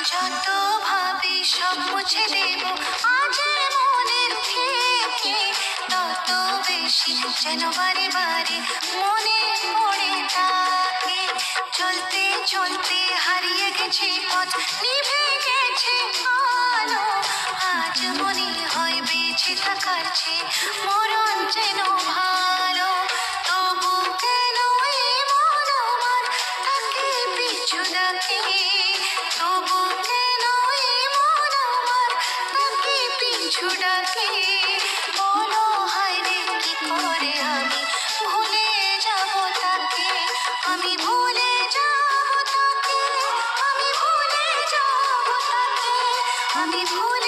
যত ভাবি সব মুছে দেব আজের মনের থেকে, তত বেশি যেন বারে বারে মনে পড়ে তাকে। চলতে চলতে হারিয়ে গেছে পথ, নিভে গেছে আলো, আজ মনে হয় বেঁচে থাকার চেয়ে মরণ যেন ভালো। তবু কেন এমন আমার তাকে পিছু ডাকে, তবু কেন এমন আমার তাকে পিছু ডাকে। বলো হায় রে কি করে আমি ভুলে যাব তাকে, আমি ভুলে যাব তাকে, আমি ভুলে যাব তাকে, আমি ভুলে